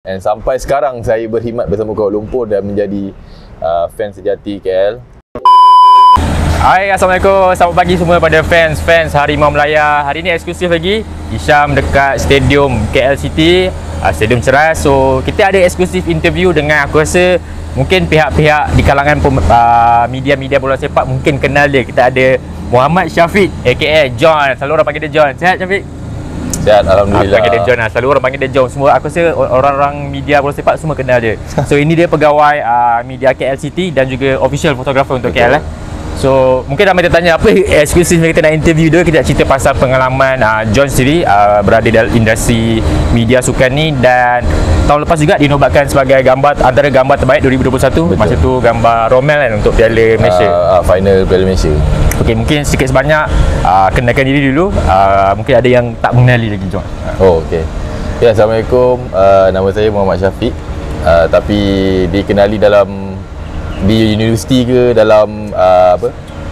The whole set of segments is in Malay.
Dan sampai sekarang saya berkhidmat bersama Kuala Lumpur dan menjadi fans sejati KL. Hai, Assalamualaikum. Selamat pagi semua pada fans Harimau Melaya. Hari ni eksklusif lagi Hisham dekat Stadium KL City, Stadium Ceras. So kita ada eksklusif interview dengan, aku rasa mungkin pihak-pihak di kalangan media-media bola sepak mungkin kenal dia. Kita ada Muhammad Syafiq aka John. Selalu orang panggil dia John. Sihat Syafiq? Sihat, Alhamdulillah. Panggil dia John lah. Selalu orang panggil dia John. Semua aku rasa orang-orang media bola sepak semua kenal dia. So ini dia pegawai media KL City dan juga official photographer untuk KL . So mungkin ramai tertanya apa eksklusif kita nak interview dia. Kita nak cerita pasal pengalaman John sendiri berada dalam industri media sukan ni, dan tahun lepas juga dinobatkan sebagai antara gambar terbaik 2021. Betul. Masa tu gambar Romel kan untuk Piala Malaysia, final Piala Malaysia. Okey, mungkin sedikit sebanyak kenalkan diri dulu. Mungkin ada yang tak mengenali lagi John. Oh, okey. Ya, Assalamualaikum. Nama saya Muhammad Syafiq. Tapi dikenali di universiti ke, dalam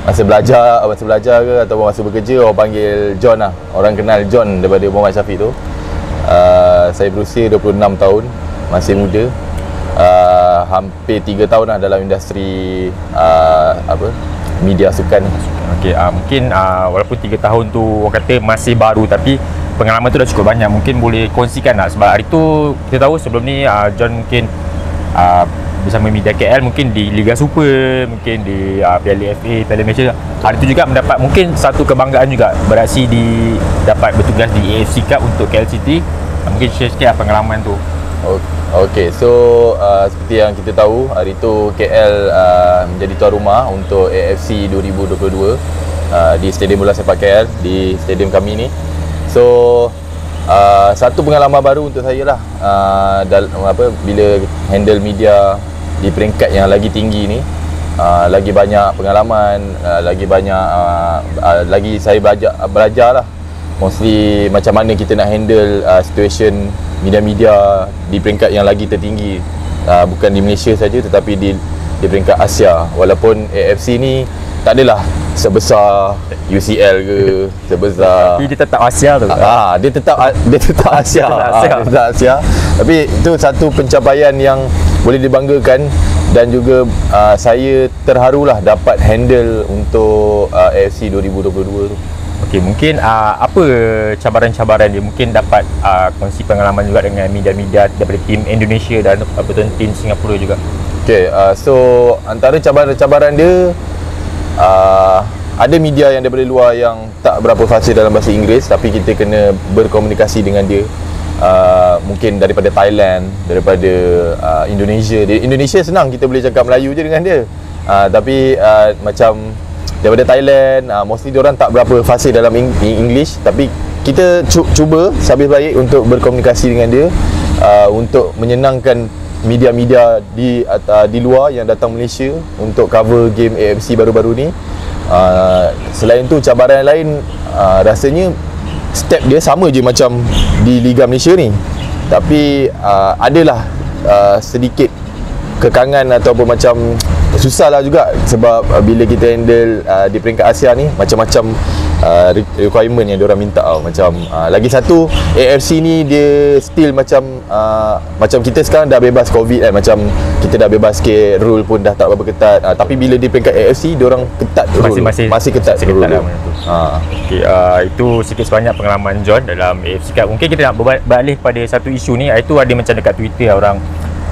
masa belajar ke ataupun masa bekerja, orang panggil John lah. Orang kenal John daripada Muhammad Syafiq tu. Saya berusia 26 tahun, masih muda. Hampir 3 tahun lah dalam industri media sukan. Okey, mungkin walaupun 3 tahun tu orang kata masih baru, tapi pengalaman tu dah cukup banyak. Mungkin boleh kongsikan lah, sebab hari tu kita tahu sebelum ni John mungkin bersama media KL mungkin di Liga Super, mungkin di Piala FA, Piala Malaysia. Hari tu juga mendapat mungkin satu kebanggaan juga, beraksi dapat bertugas di AFC Cup untuk KL City. Mungkin share sikit lah pengalaman tu. Okey, so seperti yang kita tahu, hari tu KL menjadi tuan rumah untuk AFC 2022 di Stadium Bola Sepak KL, di stadium kami ni. So satu pengalaman baru untuk saya lah, bila handle media di peringkat yang lagi tinggi ni. Lagi banyak pengalaman, lagi saya belajar lah, mostly macam mana kita nak handle situation media-media di peringkat yang lagi tertinggi, bukan di Malaysia saja tetapi di peringkat Asia. Walaupun AFC ni tak adalah sebesar UCL ke, sebesar, tapi dia tetap Asia tu. Dia tetap Asia. Dia tetap Asia. Tapi itu satu pencapaian yang boleh dibanggakan, dan juga saya terharulah dapat handle untuk AFC 2022 tu. Okey, mungkin apa cabaran-cabaran dia? Mungkin dapat kongsi pengalaman juga dengan media-media daripada tim Indonesia dan tim Singapura juga. Okey, so antara cabaran-cabaran dia, ada media yang daripada luar yang tak berapa fasih dalam bahasa Inggeris, tapi kita kena berkomunikasi dengan dia. Mungkin daripada Thailand, daripada Indonesia. Di Indonesia senang, kita boleh cakap Melayu je dengan dia. Tapi macam daripada Thailand, mostly diorang tak berapa fasih dalam English, tapi kita cuba sehabis baik untuk berkomunikasi dengan dia, untuk menyenangkan media-media di luar yang datang Malaysia untuk cover game AFC baru-baru ni. Selain tu, cabaran lain, rasanya step dia sama je macam di Liga Malaysia ni, tapi adalah sedikit kekangan ataupun macam susah lah juga, sebab bila kita handle di peringkat Asia ni, macam-macam requirement yang diorang minta tau. Macam lagi satu, AFC ni dia still macam kita sekarang dah bebas COVID kan, macam kita dah bebas sikit, rule pun dah tak berapa ketat. Tapi bila di peringkat AFC, diorang ketat rule, masih ketat rule lah tu. Okay, itu sikit sebanyak pengalaman John dalam AFC Cup. Mungkin kita nak berbalik pada satu isu ni, itu ada macam dekat Twitter orang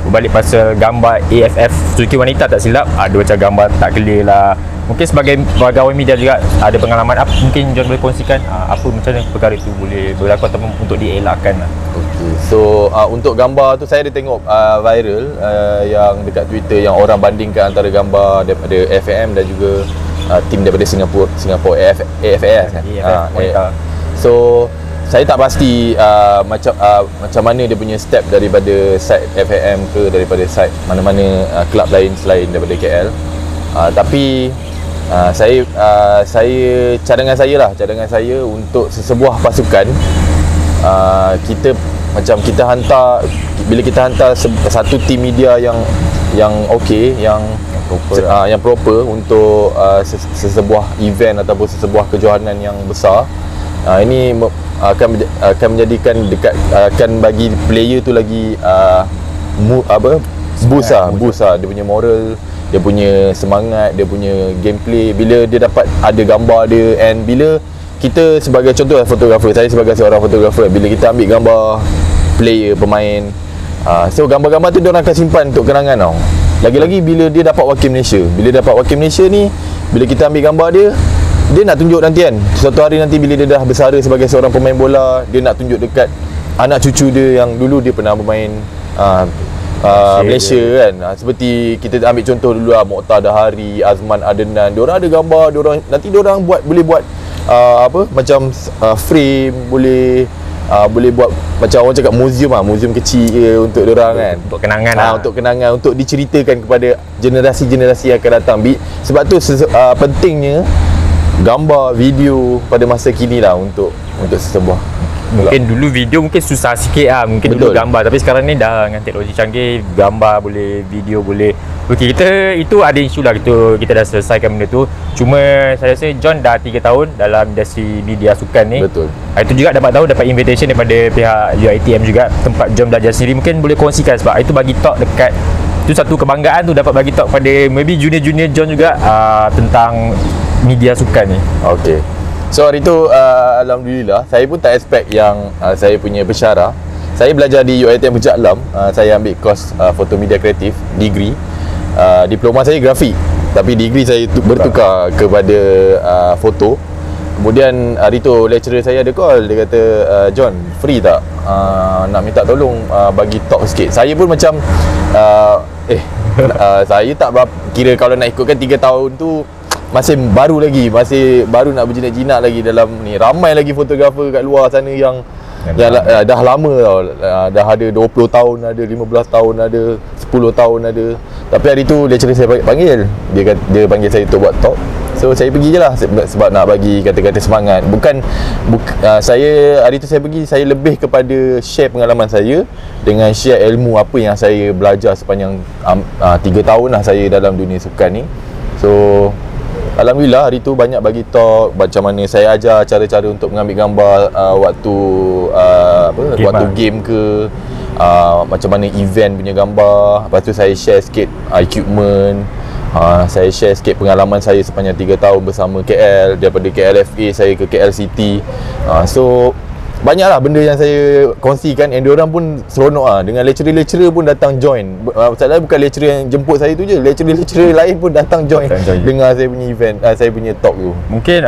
berbalik pasal gambar AFF Suzuki wanita, tak silap ada macam gambar tak clear lah. Mungkin sebagai pegawai media juga ada pengalaman apa, mungkin John boleh kongsikan apa macam mana perkara itu boleh berlaku ataupun untuk dielakkan lah. Okay. So untuk gambar tu, saya ada tengok viral yang dekat Twitter, yang orang bandingkan antara gambar daripada FAM dan juga tim daripada Singapura AFF kan. So saya tak pasti macam mana dia punya step daripada side FAM ke daripada side mana-mana kelab lain selain daripada KL. Tapi cadangan saya untuk sesebuah pasukan, kita hantar, bila kita hantar satu tim media yang okey, yang proper untuk sesebuah event ataupun sesebuah kejohanan yang besar, akan menjadikan akan bagi player tu lagi boost lah dia punya moral, dia punya semangat, dia punya gameplay bila dia dapat ada gambar dia. And bila kita sebagai contoh fotografer, saya sebagai seorang fotografer, bila kita ambil gambar player, pemain, so gambar-gambar tu diorang akan simpan untuk kenangan tau. Lagi-lagi bila dia dapat wakil Malaysia. Bila dapat wakil Malaysia ni, bila kita ambil gambar dia nak tunjuk nanti kan, suatu hari nanti bila dia dah bersara sebagai seorang pemain bola, dia nak tunjuk dekat anak cucu dia yang dulu dia pernah bermain Malaysia kan. Seperti kita ambil contoh dulu Mokhtar Dahari, Azman Adenan, diorang ada gambar, nanti diorang boleh buat macam frame, boleh buat macam orang cakap museum kecil untuk diorang kan, untuk kenangan untuk kenangan, untuk diceritakan kepada generasi-generasi yang akan datang. Sebab tu pentingnya gambar, video pada masa kini lah untuk sesebuah. Mungkin dulu video mungkin susah sikit mungkin betul. Dulu gambar, tapi sekarang ni dah dengan teknologi canggih, gambar boleh, video boleh. Okey, kita itu ada isu lah, kita dah selesaikan benda tu. Cuma saya rasa John dah 3 tahun dalam industri media sukan ni. Betul. Itu juga dapat invitation daripada pihak UiTM juga, tempat John belajar sendiri. Mungkin boleh kongsikan sebab itu bagi talk dekat, itu satu kebanggaan tu, dapat bagi talk pada maybe junior John juga tentang media sukan ni. Okey. So hari tu alhamdulillah saya pun tak expect yang saya punya bersyarah. Saya belajar di UiTM Puncak Alam. Saya ambil kos foto media kreatif, degree. Diploma saya grafik, tapi degree saya bertukar kepada foto. Kemudian hari tu lecturer saya ada call, dia kata, John, free tak? Nak minta tolong bagi talk sikit. Saya pun macam saya tak berapa, kira kalau nak ikutkan 3 tahun tu masih baru nak berjinak-jinak lagi dalam ni. Ramai lagi fotografer kat luar sana yang dah lama tau, dah ada 20 tahun, ada 15 tahun, ada 10 tahun ada. Tapi hari tu lecturer saya panggil, dia panggil saya untuk buat talk. So saya pergi je lah sebab nak bagi kata-kata semangat. Saya hari tu saya pergi, saya lebih kepada share pengalaman saya dengan share ilmu apa yang saya belajar sepanjang 3 tahun lah saya dalam dunia sukan ni. So alhamdulillah hari tu banyak bagi talk, macam mana saya ajar cara-cara untuk mengambil gambar waktu game ke, macam mana event punya gambar. Lepas tu saya share sikit equipment, saya share sikit pengalaman saya sepanjang 3 tahun bersama KL, daripada KLFA saya ke KL City. So banyaklah benda yang saya kongsikan, and diorang pun seronok dengan lecturer pun datang join. Masalahnya bukan lecturer yang jemput saya tu je, lecturer lain pun datang join dengar saya punya event, saya punya talk tu. Mungkin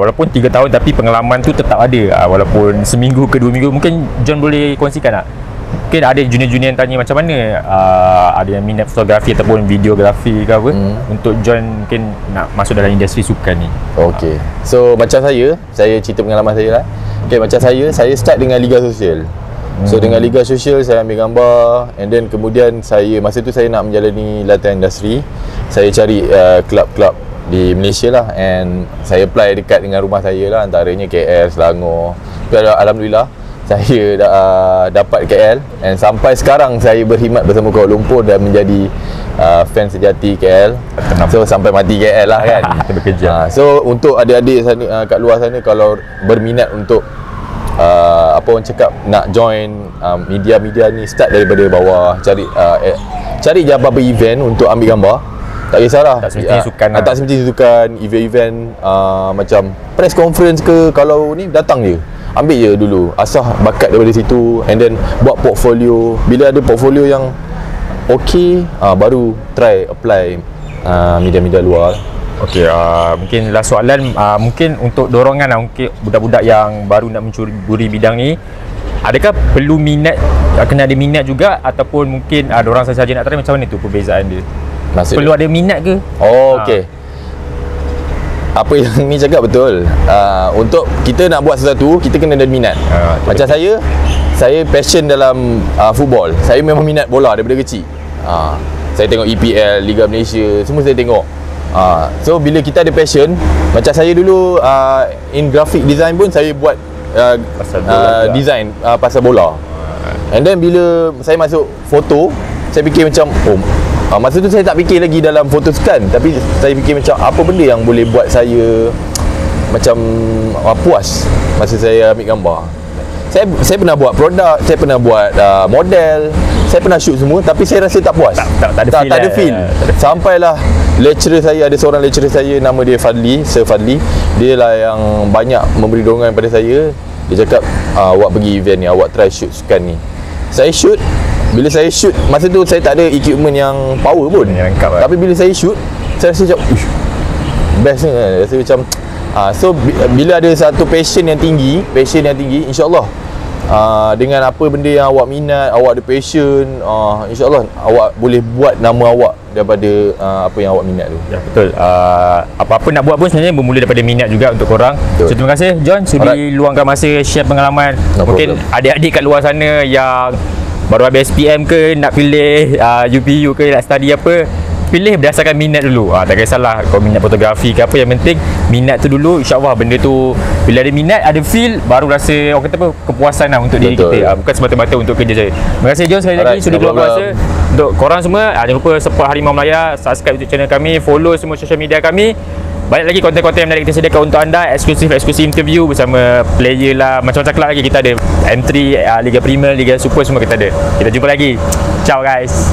walaupun 3 tahun tapi pengalaman tu tetap ada, walaupun seminggu ke 2 minggu. Mungkin John boleh kongsikan tak? Mungkin ada junior-junior yang tanya macam mana ada yang minat fotografi ataupun videografi ke apa, untuk John mungkin nak masuk dalam industri sukan ni. Okey. So macam saya cerita pengalaman saya lah. Okay, macam saya start dengan Liga Sosial. So dengan Liga Sosial saya ambil gambar, and then kemudian masa tu saya nak menjalani latihan industri. Saya cari kelab-kelab di Malaysia lah, and saya apply dekat dengan rumah saya lah, antaranya KL, Selangor. Tapi alhamdulillah saya dapat KL, and sampai sekarang saya berkhidmat bersama Kuala Lumpur dan menjadi fan sejati KL. So sampai mati KL lah kan. Kita bekerja. So untuk adik-adik sana kat luar sana, kalau berminat untuk apa orang cakap nak join media-media ni, start daripada bawah, cari je apa-apa event untuk ambil gambar. Tak kisahlah, tak semestinya sukan lah. Tak semestinya sukan, event-event macam press conference ke, kalau ni datang je, ambil je dulu, asah bakat daripada situ, and then buat portfolio. Bila ada portfolio yang okey, baru try apply media-media luar. Okey, mungkin last soalan, mungkin untuk dorongan mungkin budak-budak yang baru nak mencuri bidang ni, adakah perlu minat, kena ada minat juga, ataupun mungkin diorang saja nak try, macam mana tu perbezaan dia? Maksudnya? Perlu ada minat ke? Okey. Apa yang ni cakap betul. Untuk kita nak buat sesuatu, kita kena ada minat. Macam saya passion dalam football. Saya memang minat bola daripada kecil. Saya tengok EPL, Liga Malaysia, semua saya tengok. So bila kita ada passion, macam saya dulu in graphic design pun saya buat design pasal bola. And then bila saya masuk foto, saya fikir macam masa tu saya tak fikir lagi dalam foto sukan, tapi saya fikir macam apa benda yang boleh buat saya macam puas masa saya ambil gambar. Saya pernah buat produk, saya pernah buat model, saya pernah shoot semua, tapi saya rasa tak puas. Tak ada feel. Sampailah lecturer saya, ada seorang lecturer saya, nama dia Fadli, Sir Fadli. Dia lah yang banyak memberi dorongan pada saya. Dia cakap, awak pergi event ni, awak try shoot sukan ni. Saya shoot. Bila saya shoot, masa tu saya tak ada equipment yang power pun, tapi bila saya shoot, saya rasa macam best ni, rasa macam so bila ada satu passion yang tinggi, insyaAllah dengan apa benda yang awak minat, awak ada passion, insyaAllah awak boleh buat nama awak daripada apa yang awak minat tu. Ya, betul. Apa-apa nak buat pun sebenarnya bermula daripada minat juga untuk korang. So terima kasih John sudi luangkan masa share pengalaman. Mungkin adik-adik kat luar sana yang baru habis SPM ke, nak pilih UPU ke, nak study apa, pilih berdasarkan minat dulu. Tak kisahlah kau minat fotografi ke apa, yang penting minat tu dulu. InsyaAllah benda tu bila ada minat, ada feel, baru rasa orang kata apa, kepuasan lah untuk diri kita, bukan semata-mata untuk kerja saja. Terima kasih John sekali lagi sudi keluar masa. Untuk korang semua, jangan lupa support Harimau Melaya, subscribe YouTube channel kami, follow semua social media kami. Banyak lagi konten-konten yang menarik kita sediakan untuk anda, eksklusif interview bersama player lah, macam-macam kelab lagi kita ada. M3, Liga Premier, Liga Super, semua kita ada. Kita jumpa lagi. Ciao guys.